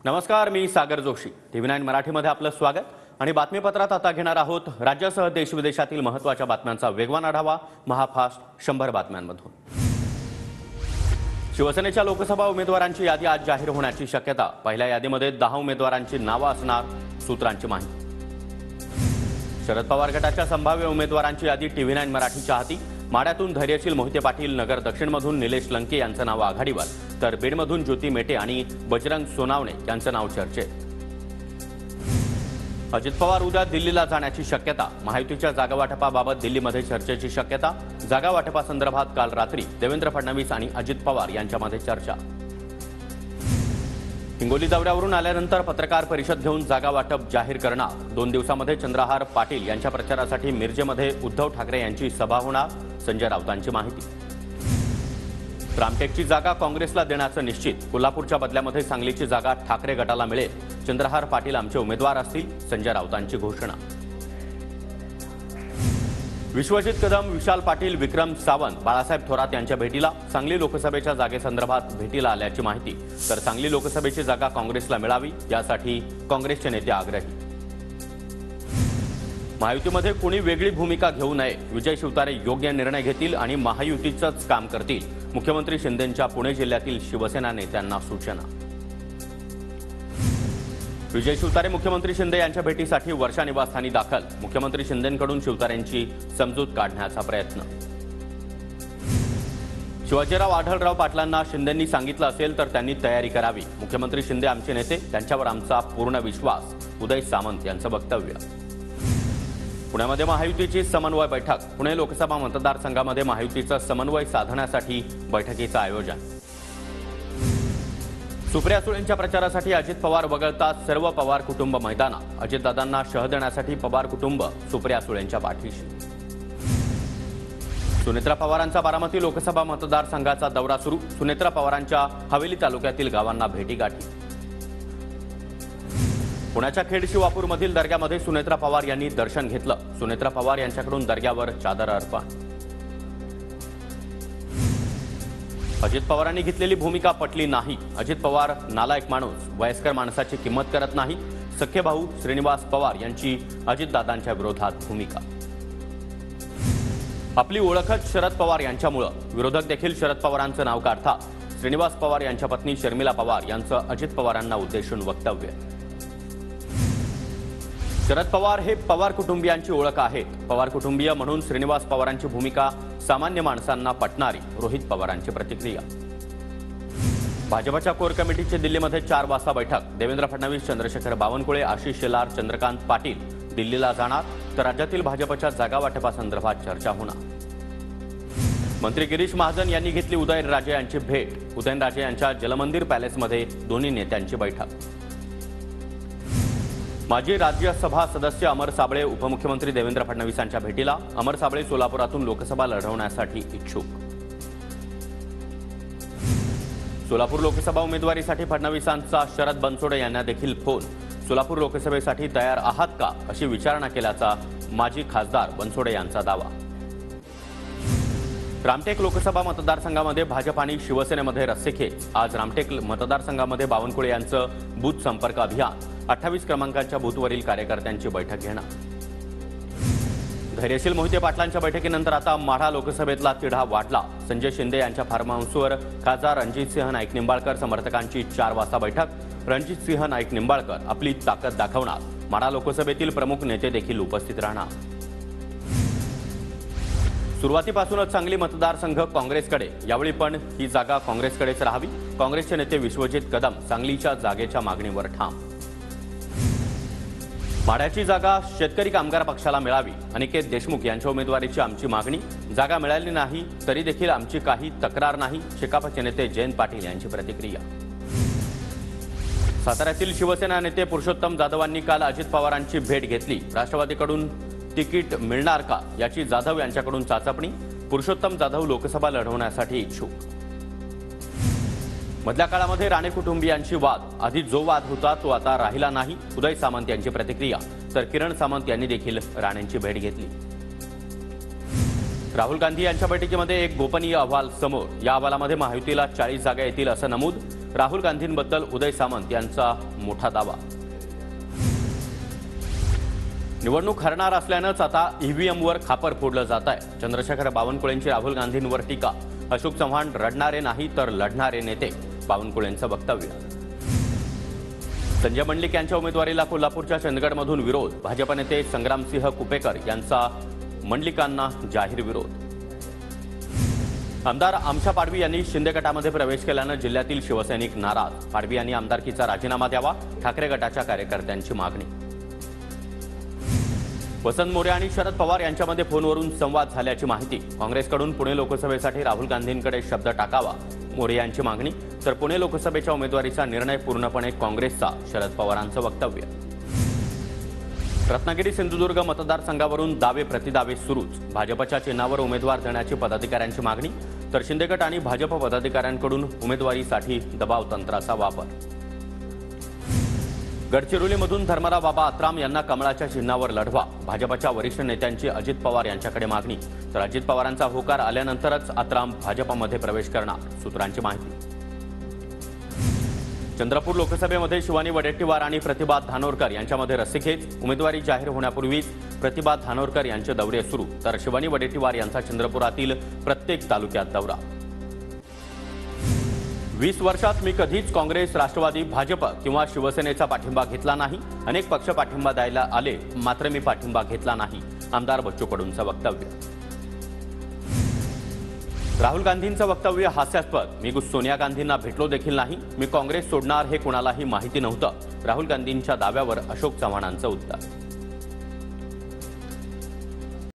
नमस्कार, मी सागर जोशी. TV9 मराठीमध्ये आपलं स्वागत आणि बातमीपत्रात आता घेणार आहोत राज्यासह देश-विदेशातील महत्त्वाच्या बातम्यांचा वेगवान आढावा महाफास्ट 100 बातम्यांमधून. शिवसेनेच्या लोकसभा उमेदवारांची यादी आज जाहीर होण्याची शक्यता. पहिल्या यादीमध्ये 10 उमेदवारांची नावं असणार, सूत्रांची माहिती. शरद पवार गटाच्या संभाव्य उमेदवारांची यादी TV9 मराठीच्या हाती. माढ्यातून धैर्यशील मोहिते पाटील, नगर दक्षिणमधून निलेश लंके यांचं नाव आघाडीवर, तर बीडमधून ज्योती मेटे आणि बजरंग सोनावणे यांचं नाव चर्चेत. अजित पवार उद्या दिल्लीला जाण्याची शक्यता. महायुतीच्या जागावाटपाबाबत दिल्लीमध्ये चर्चेची शक्यता. जागावाटपासंदर्भात काल रात्री देवेंद्र फडणवीस आणि अजित पवार यांच्यामध्ये चर्चा. हिंगोली दौऱ्यावरून आल्यानंतर पत्रकार परिषद घेऊन जागावाटप जाहीर करणार. 2 दिवसांमध्ये चंद्रहार पाटील यांच्या प्रचारासाठी मिरजेमध्ये उद्धव ठाकरे यांची सभा होणार, संजय राऊतांची माहिती. रामटेकची जागा काँग्रेसला देण्याचं निश्चित. कोल्हापूरच्या बदल्यामध्ये सांगलीची जागा ठाकरे गटाला मिळेल. चंद्रहार पाटील आमचे उमेदवार असतील, संजय राऊतांची घोषणा. विश्वजित कदम, विशाल पाटील, विक्रम सावंत, बाळासाहेब थोरात यांच्या भेटीला. सांगली लोकसभेच्या जागेसंदर्भात भेटीला आल्याची माहिती. तर सांगली लोकसभेची जागा काँग्रेसला मिळावी यासाठी काँग्रेसचे नेते आग्रही. महायुतीमध्ये कोणी वेगळी भूमिका घेऊ नये. विजय शिवतारे योग्य निर्णय घेतील आणि महायुतीचंच काम करतील. मुख्यमंत्री शिंदेंच्या पुणे जिल्ह्यातील शिवसेना नेत्यांना सूचना. विजय शिवतारे मुख्यमंत्री शिंदे यांच्या भेटीसाठी वर्षा निवासस्थानी दाखल. मुख्यमंत्री शिंदेंकडून शिवतारेंची समजूत काढण्याचा प्रयत्न. शिवाजीराव आढळराव पाटलांना शिंदेंनी सांगितलं असेल तर त्यांनी तयारी करावी. मुख्यमंत्री शिंदे आमचे नेते, त्यांच्यावर आमचा पूर्ण विश्वास. उदय सामंत यांचं वक्तव्य. पुण्यामध्ये महायुतीची समन्वय बैठक. पुणे लोकसभा मतदारसंघामध्ये महायुतीचा समन्वय साधण्यासाठी बैठकीचं आयोजन. सुप्रिया सुळेंच्या प्रचारासाठी अजित पवार वगळता सर्व पवार कुटुंब मैदानात. अजितदादांना शह देण्यासाठी पवार कुटुंब सुप्रिया सुळेंच्या पाठीशी. सुनेत्रा पवारांचा बारामती लोकसभा मतदारसंघाचा दौरा सुरू. सुनेत्रा पवारांच्या हवेली तालुक्यातील गावांना भेटीगाठी. पुण्याच्या खेड शिवापूरमधील दर्ग्यामध्ये सुनेत्रा पवार यांनी दर्शन घेतलं. सुनेत्रा पवार यांच्याकडून दर्ग्यावर चादर अर्पण. अजित पवारांनी घेतलेली भूमिका पटली नाही. अजित पवार नालायक माणूस, वयस्कर माणसाची किंमत करत नाही. सख्खे भाऊ श्रीनिवास पवार यांची अजितदादांच्या विरोधात भूमिका. आपली ओळखच शरद पवार यांच्यामुळं. विरोधक देखील शरद पवारांचं नाव काढतात. श्रीनिवास पवार यांच्या पत्नी शर्मिला पवार यांचं अजित पवारांना उद्देशून वक्तव्य. शरद पवार हे पवार कुटुंबियांची ओळख आहेत. पवार कुटुंबीय म्हणून श्रीनिवास पवारांची भूमिका सामान्य माणसांना पटणारी. रोहित पवारांची प्रतिक्रिया. भाजपच्या कोर कमिटीची दिल्लीमध्ये 4 वाजता बैठक. देवेंद्र फडणवीस, चंद्रशेखर बावनकुळे, आशिष शेलार, चंद्रकांत पाटील दिल्लीला जाणार. तर राज्यातील भाजपच्या जागावाटपासंदर्भात चर्चा होणार. मंत्री गिरीश महाजन यांनी घेतली उदयनराजे यांची भेट. उदयनराजे यांच्या जलमंदिर पॅलेसमध्ये दोन्ही नेत्यांची बैठक. माजी राज्यसभा सदस्य अमर साबळे उपमुख्यमंत्री देवेंद्र फडणवीसांच्या भेटीला. अमर साबळे सोलापुरातून लोकसभा लढवण्यासाठी इच्छुक. सोलापूर लोकसभा उमेदवारीसाठी फडणवीसांचा शरद बनसोडे यांना देखील फोन. सोलापूर लोकसभेसाठी तयार आहात का अशी विचारणा केल्याचा माजी खासदार बनसोडे यांचा दावा. रामटेक लोकसभा मतदारसंघामध्ये भाजप आणि शिवसेनेमध्ये रस्सीखेच. आज रामटेक मतदारसंघामध्ये बावनकुळे यांचं बूथ संपर्क अभियान. 28 क्रमांकाच्या बूथवरील कार्यकर्त्यांची बैठक घेणार. धैर्यशील मोहिते पाटलांच्या बैठकीनंतर आता माढा लोकसभेतला तिढा वाढला. संजय शिंदे यांच्या फार्म हाऊसवर खासदार रणजितसिंह नाईक निंबाळकर समर्थकांची 4 वाजता बैठक. रणजितसिंह नाईक निंबाळकर आपली ताकद दाखवणार. माढा लोकसभेतील प्रमुख नेते देखील उपस्थित राहणार. सुरुवातीपासूनच सांगली मतदारसंघ काँग्रेसकडे. यावेळी पण ही जागा काँग्रेसकडेच राहावी. काँग्रेसचे नेते विश्वजित कदम सांगलीच्या जागेच्या मागणीवर ठाम. माढ्याची जागा शेतकरी कामगार पक्षाला मिळावी. अनिकेत देशमुख यांच्या उमेदवारीची आमची मागणी. जागा मिळाली नाही तरी देखील आमची काही तक्रार नाही. शेकापचे नेते जयंत पाटील यांची प्रतिक्रिया. साताऱ्यातील शिवसेना नेते पुरुषोत्तम जाधवांनी काल अजित पवारांची भेट घेतली. राष्ट्रवादीकडून तिकीट मिळणार का याची जाधव यांच्याकडून चाचपणी. पुरुषोत्तम जाधव लोकसभा लढवण्यासाठी इच्छुक. मधल्या काळामध्ये राणे कुटुंबियांची वाद. आधी जो वाद होता तो आता राहिला नाही. उदय सामंत यांची प्रतिक्रिया. तर किरण सामंत यांनी देखील राणेंची भेट घेतली. राहुल गांधी यांच्या बैठकीमध्ये एक गोपनीय अहवाल समोर. या अहवालामध्ये महायुतीला 40 जागा येतील असं नमूद. राहुल गांधींबद्दल उदय सामंत यांचा मोठा दावा. निवडणूक हरणार असल्यानंच आता ईव्हीएमवर खापर फोडलं जात आहे. चंद्रशेखर बावनकुळेंची राहुल गांधींवर टीका. अशोक चव्हाण रडणारे नाही तर लढणारे नेते, बावनकुळेंचं वक्तव्य. संजय मंडलिक यांच्या उमेदवारीला कोल्हापूरच्या चंदगडमधून विरोध. भाजप नेते संग्रामसिंह कुपेकर यांचा मंडलिकांना जाहीर विरोध. आमदार आमच्या पाडवी यांनी शिंदे गटामध्ये प्रवेश केल्यानं जिल्ह्यातील शिवसैनिक नाराज. पाडवी यांनी आमदारकीचा राजीनामा द्यावा, ठाकरे गटाच्या कार्यकर्त्यांची मागणी. वसंत मोरे आणि शरद पवार यांच्यामध्ये फोनवरून संवाद झाल्याची माहिती. काँग्रेसकडून पुणे लोकसभेसाठी राहुल गांधींकडे शब्द टाकावा, मोरे यांची मागणी. तर पुणे लोकसभेच्या उमेदवारीचा निर्णय पूर्णपणे काँग्रेसचा, शरद पवारांचं वक्तव्य. रत्नागिरी सिंधुदुर्ग मतदारसंघावरून दावे प्रतिदावे सुरूच. भाजपच्या चिन्हावर उमेदवार देण्याची पदाधिकाऱ्यांची मागणी. तर शिंदे गट आणि भाजप पदाधिकाऱ्यांकडून उमेदवारीसाठी दबाव तंत्राचा वापर. गडचिरोलीमधून धर्मराव बाबा आत्राम यांना कमळाच्या चिन्हावर लढवा. भाजपच्या वरिष्ठ नेत्यांची अजित पवार यांच्याकडे मागणी. तर अजित पवारांचा होकार आल्यानंतरच आत्राम भाजपमध्ये प्रवेश करणार, सूत्रांची माहिती. चंद्रपूर लोकसभेमध्ये शिवानी वडेट्टीवार आणि प्रतिभा धानोरकर यांच्यामध्ये रस्सीखेच. उमेदवारी जाहीर होण्यापूर्वीच प्रतिभा धानोरकर यांचे दौरे सुरू. तर शिवानी वडेट्टीवार यांचा चंद्रपुरातील प्रत्येक तालुक्यात दौरा. 20 वर्षात मी कधीच काँग्रेस, राष्ट्रवादी, भाजप किंवा शिवसेनेचा पाठिंबा घेतला नाही. अनेक पक्ष पाठिंबा द्यायला आले, मात्र मी पाठिंबा घेतला नाही, आमदार बच्चू कडूंचं वक्तव्य. राहुल गांधींचं वक्तव्य हास्यास्पद. मी सोनिया गांधींना भेटलो देखील नाही. मी काँग्रेस सोडणार हे कोणालाही माहिती नव्हतं. राहुल गांधींच्या दाव्यावर अशोक चव्हाणांचं उत्तर.